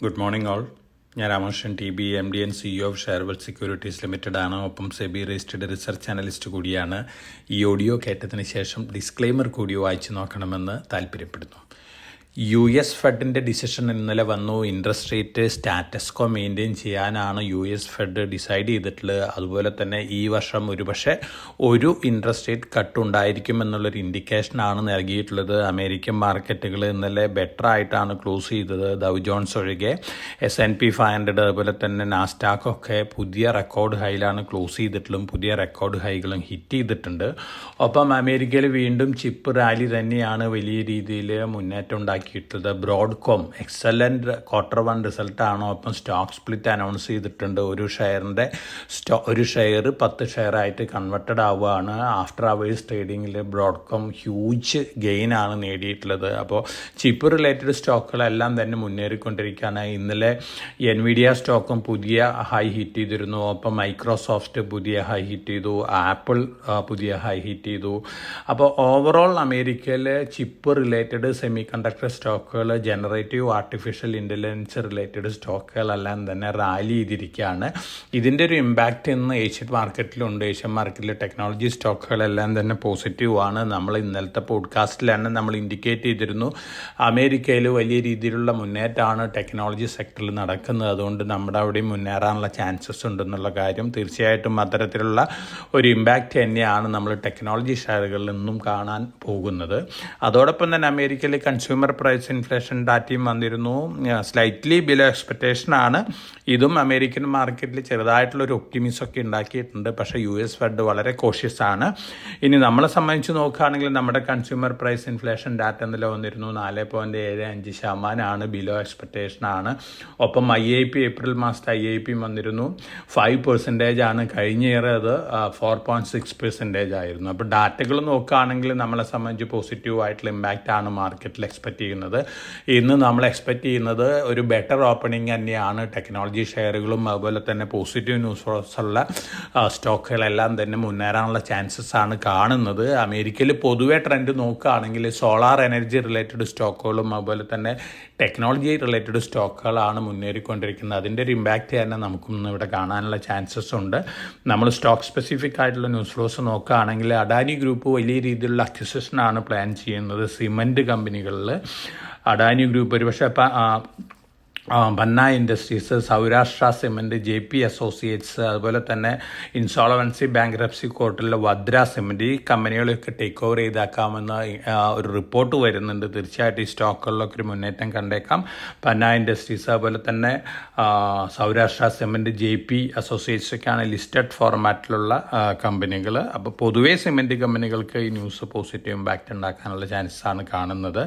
Good morning all. ഞാൻ Ramakrishnan TB MD and CEO of Sharewealth securities limited ആണ്. ഒപ്പം SEBI registered research analyst കൂടിയാണ്. ഈ ഓഡിയോ കേട്ടതിന് ശേഷം ഡിസ്ക്ലെയിമർ കൂടി വായിച്ചു നോക്കണമെന്ന് താല്പര്യപ്പെടുന്നു. US ഫെഡിൻ്റെ ഡിസിഷൻ ഇന്നലെ വന്നു. ഇൻട്രസ്റ്റ് റേറ്റ് സ്റ്റാറ്റസ്കോ മെയിൻറ്റെയിൻ ചെയ്യാനാണ് US ഫെഡ് ഡിസൈഡ് ചെയ്തിട്ടുള്ളത്. അതുപോലെ തന്നെ ഈ വർഷം ഒരുപക്ഷെ ഒരു ഇൻട്രസ്റ്റ് റേറ്റ് കട്ട് ഉണ്ടായിരിക്കും എന്നുള്ളൊരു ഇൻഡിക്കേഷനാണ് നൽകിയിട്ടുള്ളത്. അമേരിക്കൻ മാർക്കറ്റുകൾ ഇന്നലെ ബെറ്റർ ആയിട്ടാണ് ക്ലോസ് ചെയ്തത്. ഡൗ ജോൺസ് ഒഴികെ S&P 500 അതുപോലെ തന്നെ നാസ്ഡാക്ക് ഒക്കെ പുതിയ റെക്കോർഡ് ഹൈയിലാണ് ക്ലോസ് ചെയ്തിട്ടുള്ളതും പുതിയ റെക്കോർഡ് ഹൈകളും ഹിറ്റ് ചെയ്തിട്ടുണ്ട്. ഒപ്പം അമേരിക്കയിൽ വീണ്ടും ചിപ്പ് റാലി തന്നെയാണ് വലിയ രീതിയിൽ മുന്നേറ്റം ഉണ്ടാക്കിയിട്ടുള്ളത്. ബ്രോഡ്കോം എക്സലൻറ്റ് Q1 റിസൾട്ടാണ്. ഒപ്പം സ്റ്റോക്ക് സ്പ്ലിറ്റ് അനൗൺസ് ചെയ്തിട്ടുണ്ട്. ഒരു ഷെയർ 10 ഷെയറായിട്ട് കൺവെർട്ടഡ് ആവുകയാണ്. ആഫ്റ്റർ അവേഴ്സ് ട്രേഡിങ്ങിൽ ബ്രോഡ്കോം ഹ്യൂജ് ഗെയിനാണ് നേടിയിട്ടുള്ളത്. അപ്പോൾ ചിപ്പ് റിലേറ്റഡ് സ്റ്റോക്കുകളെല്ലാം തന്നെ മുന്നേറിക്കൊണ്ടിരിക്കുകയാണ്. ഇന്നലെ NVIDIA സ്റ്റോക്കും പുതിയ ഹൈ ഹിറ്റ് ചെയ്തിരുന്നു. ഒപ്പം മൈക്രോസോഫ്റ്റ് പുതിയ ഹൈ ഹിറ്റ് ചെയ്തു. ആപ്പിൾ പുതിയ ഹൈ ഹിറ്റ് ചെയ്തു. അപ്പോൾ ഓവറോൾ അമേരിക്കയിൽ ചിപ്പ് റിലേറ്റഡ് സെമി കണ്ടക്ടർ സ്റ്റോക്കുകൾ, ജനറേറ്റീവ് ആർട്ടിഫിഷ്യൽ ഇൻ്റലിജൻസ് റിലേറ്റഡ് സ്റ്റോക്കുകളെല്ലാം തന്നെ റാലി ചെയ്തിരിക്കുകയാണ്. ഇതിൻ്റെ ഒരു ഇമ്പാക്റ്റ് ഇന്ന് ഏഷ്യൻ മാർക്കറ്റിലുണ്ട്. ഏഷ്യൻ മാർക്കറ്റിൽ ടെക്നോളജി സ്റ്റോക്കുകളെല്ലാം തന്നെ പോസിറ്റീവ് ആണ്. നമ്മൾ ഇന്നലത്തെ പോഡ്കാസ്റ്റിലാണ് നമ്മൾ ഇൻഡിക്കേറ്റ് ചെയ്തിരുന്നു അമേരിക്കയിൽ വലിയ രീതിയിലുള്ള മുന്നേറ്റമാണ് ടെക്നോളജി സെക്ടറിൽ നടക്കുന്നത്. അതുകൊണ്ട് നമ്മുടെ അവിടെയും മുന്നേറാനുള്ള ചാൻസസ് ഉണ്ടെന്നുള്ള കാര്യം തീർച്ചയായിട്ടും അത്തരത്തിലുള്ള ഒരു ഇമ്പാക്റ്റ് തന്നെയാണ് നമ്മൾ ടെക്നോളജി ഷെയറുകളിൽ നിന്നും കാണാൻ പോകുന്നത്. അതോടൊപ്പം തന്നെ അമേരിക്കയിൽ കൺസ്യൂമർ പ്രൈസ് ഇൻഫ്ലേഷൻ ഡാറ്റയും വന്നിരുന്നു. സ്ലൈറ്റ്ലി ബിലോ എക്സ്പെക്റ്റേഷനാണ്. ഇതും അമേരിക്കൻ മാർക്കറ്റിൽ ചെറുതായിട്ടുള്ളൊരു ഒപ്റ്റിമിസം ഒക്കെ ഉണ്ടാക്കിയിട്ടുണ്ട്. പക്ഷേ US ഫെഡ് വളരെ കോഷ്യസ് ആണ്. ഇനി നമ്മളെ സംബന്ധിച്ച് നോക്കുകയാണെങ്കിൽ നമ്മുടെ കൺസ്യൂമർ പ്രൈസ് ഇൻഫ്ലേഷൻ ഡാറ്റ ഇന്നലെ വന്നിരുന്നു. 4.75% ബിലോ എക്സ്പെക്റ്റേഷനാണ്. ഒപ്പം IIP ഏപ്രിൽ മാസത്തെ IIP വന്നിരുന്നു 5% കഴിഞ്ഞ ഇയർ അത് 4.6% ആയിരുന്നു. അപ്പോൾ ഡാറ്റകൾ നോക്കുകയാണെങ്കിൽ നമ്മളെ സംബന്ധിച്ച് പോസിറ്റീവ് ആയിട്ടുള്ള ഇമ്പാക്റ്റ് ആണ് മാർക്കറ്റിൽ എക്സ്പെക്റ്റ് ചെയ്യുന്നത്. ഇന്ന് നമ്മൾ എക്സ്പെക്റ്റ് ചെയ്യുന്നത് ഒരു ബെറ്റർ ഓപ്പണിംഗ് തന്നെയാണ്. ടെക്നോളജി ഷെയറുകളും അതുപോലെ തന്നെ പോസിറ്റീവ് ന്യൂസ് ഉള്ള സ്റ്റോക്കുകളെല്ലാം തന്നെ മുന്നേറാനുള്ള ചാൻസസ് ആണ് കാണുന്നത്. അമേരിക്കയിൽ പൊതുവെ ട്രെൻഡ് നോക്കുകയാണെങ്കിൽ സോളാർ എനർജി റിലേറ്റഡ് സ്റ്റോക്കുകളും അതുപോലെ തന്നെ ടെക്നോളജി റിലേറ്റഡ് സ്റ്റോക്കുകളാണ് മുന്നേറിക്കൊണ്ടിരിക്കുന്നത്. അതിൻ്റെ ഒരു ഇമ്പാക്റ്റ് തന്നെ നമുക്കൊന്നും ഇവിടെ കാണാനുള്ള ചാൻസസ് ഉണ്ട്. നമ്മൾ സ്റ്റോക്ക് സ്പെസിഫിക് ആയിട്ടുള്ള ന്യൂസ് ഫ്ലോസ് നോക്കുകയാണെങ്കിൽ അഡാനി ഗ്രൂപ്പ് വലിയ രീതിയിലുള്ള അക്വിസിഷനാണ് പ്ലാൻ ചെയ്യുന്നത്. സിമൻറ്റ് കമ്പനികളിൽ അഡാനി ഗ്രൂപ്പ് ഒരുപക്ഷെ പന്ന industries, Saurashtra cement, JP associates, അതുപോലെ തന്നെ ഇൻസോൾവൻസി ബാങ്ക്രപ്സി കോർട്ടിലെ വദ്ര സിമൻറ്റ്, ഈ കമ്പനികളൊക്കെ ടേക്ക് ഓവർ ചെയ്താക്കാമെന്ന് ഒരു റിപ്പോർട്ട് വരുന്നുണ്ട്. തീർച്ചയായിട്ടും ഈ സ്റ്റോക്കുകളിലൊക്കെ ഒരു മുന്നേറ്റം കണ്ടേക്കാം. പന്ന ഇൻഡസ്ട്രീസ് അതുപോലെ തന്നെ സൗരാഷ്ട്ര സിമൻറ്റ്, JP അസോസിയേറ്റ്സ് ഒക്കെയാണ് ലിസ്റ്റഡ് ഫോർമാറ്റിലുള്ള കമ്പനികൾ. അപ്പോൾ പൊതുവേ സിമൻറ്റ് കമ്പനികൾക്ക് ഈ ന്യൂസ് പോസിറ്റീവ് ഇമ്പാക്റ്റ് ഉണ്ടാക്കാനുള്ള ചാൻസസ് ആണ് കാണുന്നത്.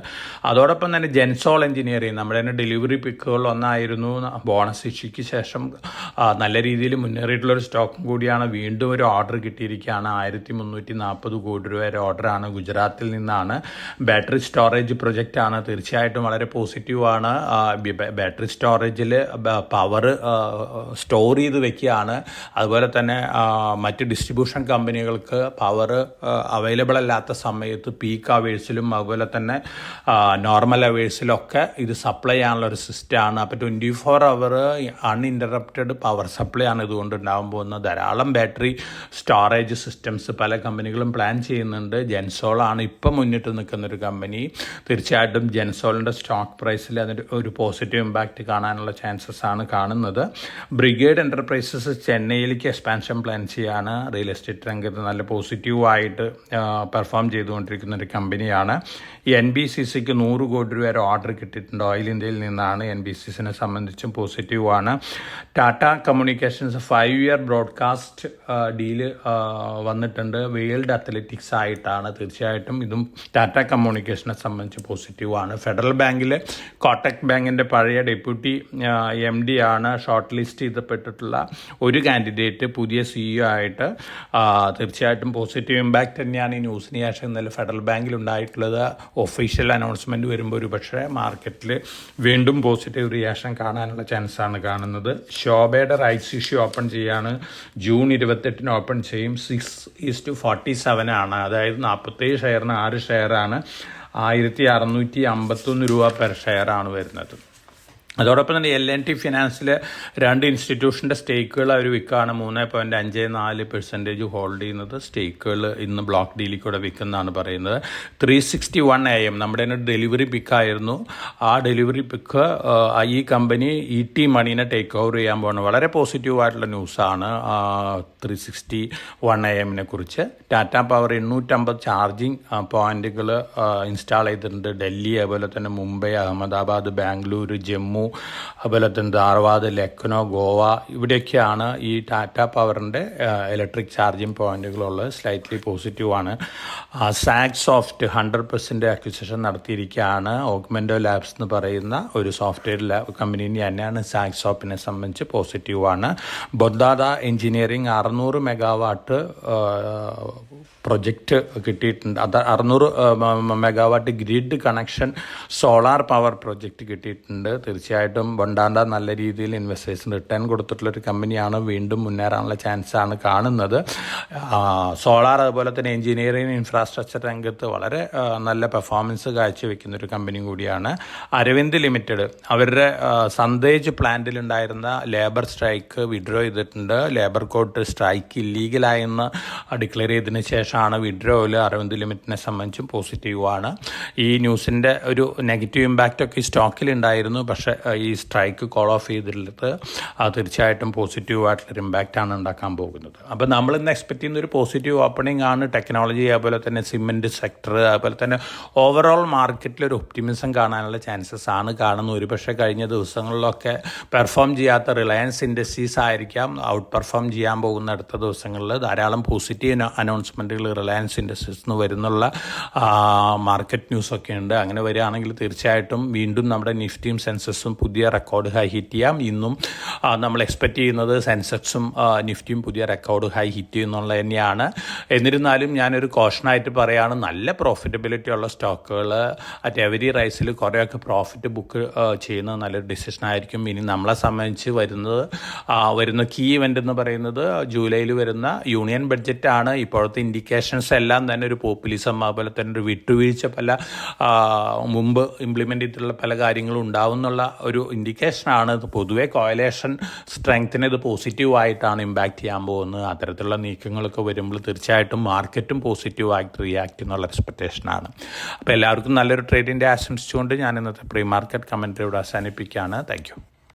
അതോടൊപ്പം തന്നെ ജെൻസോൾ എഞ്ചിനീയറിംഗ് നമ്മുടെ തന്നെ ഡെലിവറി പിക്കുകൾ ഒന്നായിരുന്നു. ബോണസ് ഇഷ്യൂക്ക് ശേഷം നല്ല രീതിയിൽ മുന്നേറിയിട്ടുള്ളൊരു സ്റ്റോക്കും കൂടിയാണ്. വീണ്ടും ഒരു ഓർഡർ കിട്ടിയിരിക്കുകയാണ്. 1340 കോടി രൂപ വരെ ഓർഡറാണ്. ഗുജറാത്തിൽ നിന്നാണ്. ബാറ്ററി സ്റ്റോറേജ് പ്രൊജക്റ്റാണ്. തീർച്ചയായിട്ടും വളരെ പോസിറ്റീവാണ്. ബാറ്ററി സ്റ്റോറേജിൽ പവർ സ്റ്റോർ ചെയ്ത് വെക്കുകയാണ്. അതുപോലെ തന്നെ മറ്റ് ഡിസ്ട്രിബ്യൂഷൻ കമ്പനികൾക്ക് പവർ അവൈലബിൾ അല്ലാത്ത സമയത്ത് പീക്ക് അവേഴ്സിലും അതുപോലെ തന്നെ നോർമൽ അവേഴ്സിലൊക്കെ ഇത് സപ്ലൈ ചെയ്യാനുള്ള ഒരു സിസ്റ്റമാണ്. അപ്പോൾ 24 hour അൺഇൻ്ററപ്റ്റഡ് പവർ സപ്ലൈ ആണ് ഇതുകൊണ്ട് ഉണ്ടാകാൻ പോകുന്നത്. ധാരാളം ബാറ്ററി സ്റ്റോറേജ് സിസ്റ്റംസ് പല കമ്പനികളും പ്ലാൻ ചെയ്യുന്നുണ്ട്. ജെൻസോളാണ് ഇപ്പം മുന്നിട്ട് നിൽക്കുന്നൊരു കമ്പനി. തീർച്ചയായിട്ടും ജെൻസോളിൻ്റെ സ്റ്റോക്ക് പ്രൈസിൽ അതിൻ്റെ ഒരു പോസിറ്റീവ് ഇമ്പാക്റ്റ് കാണാനുള്ള ചാൻസസ് ആണ് കാണുന്നത്. ബ്രിഗേഡ് എൻ്റർപ്രൈസസ് ചെന്നൈയിലേക്ക് എക്സ്പാൻഷൻ പ്ലാൻ ചെയ്യാണ്. റിയൽ എസ്റ്റേറ്റ് രംഗത്ത് നല്ല പോസിറ്റീവായിട്ട് പെർഫോം ചെയ്തുകൊണ്ടിരിക്കുന്ന ഒരു കമ്പനിയാണ്. NBCCക്ക് 100 കോടി രൂപ വരെ ഓർഡർ കിട്ടിയിട്ടുണ്ട്. ഓയിൽ ഇന്ത്യയിൽ നിന്നാണ്. NBCCനെ സംബന്ധിച്ചും പോസിറ്റീവാണ്. Tata communications 5-year broadcast deal വന്നിട്ടുണ്ട്. വേൾഡ് അത്ലറ്റിക്സ് ആയിട്ടാണ്. തീർച്ചയായിട്ടും ഇതും ടാറ്റ കമ്മ്യൂണിക്കേഷനെ സംബന്ധിച്ച് പോസിറ്റീവാണ്. ഫെഡറൽ ബാങ്കിൽ കോട്ടക് ബാങ്കിൻ്റെ പഴയ ഡെപ്യൂട്ടി MD ആണ് ഷോർട്ട് ലിസ്റ്റ് ചെയ്തപ്പെട്ടിട്ടുള്ള ഒരു കാൻഡിഡേറ്റ് പുതിയ CEO ആയിട്ട്. തീർച്ചയായിട്ടും പോസിറ്റീവ് ഇമ്പാക്റ്റ് തന്നെയാണ് ഈ ന്യൂസിന് ശേഷം ഇന്നലെ ഫെഡറൽ ബാങ്കിൽ ഉണ്ടായിട്ടുള്ളത്. ഒഫീഷ്യൽ അനൗൺസ്മെൻറ്റ് വരുമ്പോൾ ഒരു പക്ഷേ മാർക്കറ്റിൽ വീണ്ടും പോസിറ്റീവ് റിയാക്ഷൻ കാണാനുള്ള ചാൻസാണ് കാണുന്നത്. ശോഭയുടെ റൈറ്റ്സ് ഇഷ്യൂ ഓപ്പൺ ചെയ്യാണ്. ജൂൺ 28 ഓപ്പൺ ചെയ്യും. 6:47 ആണ്. അതായത് 47 ഷെയറിന് 6 ഷെയറാണ്. 1651 രൂപ പെർ ഷെയറാണ് വരുന്നത്. അതോടൊപ്പം തന്നെ L&T ഫിനാൻസിൽ 2 ഇൻസ്റ്റിറ്റ്യൂഷൻ്റെ സ്റ്റേക്കുകൾ അവർ വിൽക്കുകയാണ്. 3.54% ഹോൾഡ് ചെയ്യുന്നത് സ്റ്റേക്കുകൾ ഇന്ന് ബ്ലോക്ക് ഡീലിൽ കൂടെ വിൽക്കുന്നതാണ് പറയുന്നത്. 361 AM നമ്മുടെ ഡെലിവറി പിക്കായിരുന്നു. ആ ഡെലിവറി പിക്ക് ഈ കമ്പനി ET മണീനെ ടേക്ക് ഓവർ ചെയ്യാൻ പോകുന്നത് വളരെ പോസിറ്റീവായിട്ടുള്ള ന്യൂസാണ് 361 AM കുറിച്ച്. ടാറ്റ പവർ 850 ചാർജിങ് പോയിന്റുകൾ ഇൻസ്റ്റാൾ ചെയ്തിട്ടുണ്ട്. ഡൽഹി, അതുപോലെ തന്നെ മുംബൈ, അഹമ്മദാബാദ്, ബാംഗ്ലൂർ, ജമ്മു, അതുപോലെ തന്നെ ധാർവാഡ്, ലക്നോ, ഗോവ, ഇവിടെയൊക്കെയാണ് ഈ ടാറ്റ പവറിൻ്റെ ഇലക്ട്രിക് ചാർജിങ് പോയിന്റുകളുള്ളത്. സ്ലൈറ്റ്ലി പോസിറ്റീവാണ്. സാക്സോഫ്റ്റ് 100% അക്വിസിഷൻ നടത്തിയിരിക്കുകയാണ്. ഓഗ്മെൻറ്റോ ലാബ്സ് എന്ന് പറയുന്ന ഒരു സോഫ്റ്റ്വെയർ കമ്പനി തന്നെയാണ്. സാക്സോഫ്റ്റിനെ സംബന്ധിച്ച് പോസിറ്റീവാണ്. ബൊദ്ദാദ എഞ്ചിനീയറിംഗ് 600 മെഗാവാട്ട് പ്രൊജക്റ്റ് കിട്ടിയിട്ടുണ്ട്. അത് 600 megawatt grid connection solar power project കിട്ടിയിട്ടുണ്ട്. തീർച്ചയായിട്ടും ബൊണ്ടാണ്ട നല്ല രീതിയിൽ ഇൻവെസ്റ്റേഴ്സിന് റിട്ടേൺ കൊടുത്തിട്ടുള്ളൊരു കമ്പനിയാണ്. വീണ്ടും മുന്നേറാനുള്ള ചാൻസാണ് കാണുന്നത്. സോളാർ, അതുപോലെ തന്നെ എഞ്ചിനീയറിംഗ് ഇൻഫ്രാസ്ട്രക്ചർ രംഗത്ത് വളരെ നല്ല പെർഫോമൻസ് കാഴ്ചവെക്കുന്നൊരു കമ്പനി കൂടിയാണ്. അരവിന്ദ് ലിമിറ്റഡ് അവരുടെ സന്ദേശ് പ്ലാന്റിലുണ്ടായിരുന്ന ലേബർ സ്ട്രൈക്ക് വിഡ്രോ ചെയ്തിട്ടുണ്ട്. ലേബർ കോഡ് സ്ട്രൈക്ക് ഇല്ലീഗലായെന്ന് ഡിക്ലെയർ ചെയ്തതിന് ശേഷമാണ് വിഡ്രോയിൽ. അരവിന്ദ് ലിമിറ്റിനെ സംബന്ധിച്ചും പോസിറ്റീവാണ്. ഈ ന്യൂസിൻ്റെ ഒരു നെഗറ്റീവ് ഇമ്പാക്റ്റൊക്കെ ഈ സ്റ്റോക്കിലുണ്ടായിരുന്നു. പക്ഷേ ഈ സ്ട്രൈക്ക് കോൾ ഓഫ് ചെയ്തിട്ടുള്ളത് തീർച്ചയായിട്ടും പോസിറ്റീവായിട്ടുള്ളൊരു ഇമ്പാക്റ്റാണ് ഉണ്ടാക്കാൻ പോകുന്നത്. അപ്പോൾ നമ്മളിന്ന് എക്സ്പെക്ട് ചെയ്യുന്ന ഒരു പോസിറ്റീവ് ഓപ്പണിംഗ് ആണ്. ടെക്നോളജി, അതുപോലെ തന്നെ സിമെൻറ്റ് സെക്ടർ, അതുപോലെ തന്നെ ഓവറോൾ മാർക്കറ്റിലൊരു ഒപ്റ്റിമിസം കാണാനുള്ള ചാൻസസ് ആണ് കാണുന്നത്. ഒരുപക്ഷെ കഴിഞ്ഞ ദിവസങ്ങളിലൊക്കെ പെർഫോം ചെയ്യാത്ത റിലയൻസ് ഇൻഡസ്ട്രീസ് ആയിരിക്കാം ഔട്ട് പെർഫോം ചെയ്യാൻ പോകുന്ന അടുത്ത ദിവസങ്ങളിൽ. ധാരാളം പോസിറ്റീവ് അനൗൺസ്മെൻറ്റുകൾ റിലയൻസ് ഇൻഡസ്ട്രീസ് നിന്ന് വരുന്നുള്ള മാർക്കറ്റ് ന്യൂസൊക്കെ ഉണ്ട്. അങ്ങനെ വരികയാണെങ്കിൽ തീർച്ചയായിട്ടും വീണ്ടും നമ്മുടെ നിഫ്റ്റിയും സെൻസെക്സും പുതിയ റെക്കോർഡ് ഹൈ ഹിറ്റ് ചെയ്യാം. ഇന്നും നമ്മൾ എക്സ്പെക്റ്റ് ചെയ്യുന്നത് സെൻസെക്സും നിഫ്റ്റിയും പുതിയ റെക്കോർഡ് ഹൈ ഹിറ്റ് ചെയ്യുന്നുള്ളത് തന്നെയാണ്. എന്നിരുന്നാലും ഞാനൊരു കോഷനായിട്ട് പറയുകയാണ്, നല്ല പ്രോഫിറ്റബിലിറ്റി ഉള്ള സ്റ്റോക്കുകൾ അറ്റ് എവരി റൈസിൽ കുറേയൊക്കെ പ്രോഫിറ്റ് ബുക്ക് ചെയ്യുന്നത് നല്ലൊരു ഡിസിഷനായിരിക്കും. ഇനി നമ്മളെ സംബന്ധിച്ച് വരുന്ന കീ ഇവൻ്റ് എന്ന് പറയുന്നത് ജൂലൈയിൽ വരുന്ന യൂണിയൻ ബഡ്ജറ്റാണ്. ഇപ്പോഴത്തെ ഇൻഡിക്കേഷൻസ് എല്ലാം തന്നെ ഒരു പോപ്പുലിസം, അതുപോലെ തന്നെ ഒരു വിട്ടുവീഴ്ച മുമ്പ് ഇംപ്ലിമെൻ്റ് ചെയ്തിട്ടുള്ള പല കാര്യങ്ങളും ഉണ്ടാവും എന്നുള്ള ഒരു ഇൻഡിക്കേഷനാണ്. പൊതുവെ കോയലേഷൻ സ്ട്രെങ്ത്തിന് ഇത് പോസിറ്റീവായിട്ടാണ് ഇമ്പാക്റ്റ് ചെയ്യാൻ പോകുന്നത്. അത്തരത്തിലുള്ള നീക്കങ്ങളൊക്കെ വരുമ്പോൾ തീർച്ചയായിട്ടും മാർക്കറ്റും പോസിറ്റീവായിട്ട് റിയാക്ട് എന്നുള്ള എക്സ്പെക്റ്റേഷനാണ്. അപ്പോൾ എല്ലാവർക്കും നല്ലൊരു ട്രേഡിൻ്റെ ആശംസിച്ചുകൊണ്ട് ഞാൻ ഇന്നത്തെ പ്രീ മാർക്കറ്റ് കമൻറ്ററി ഇവിടെ അവസാനിപ്പിക്കുകയാണ്. Thank you.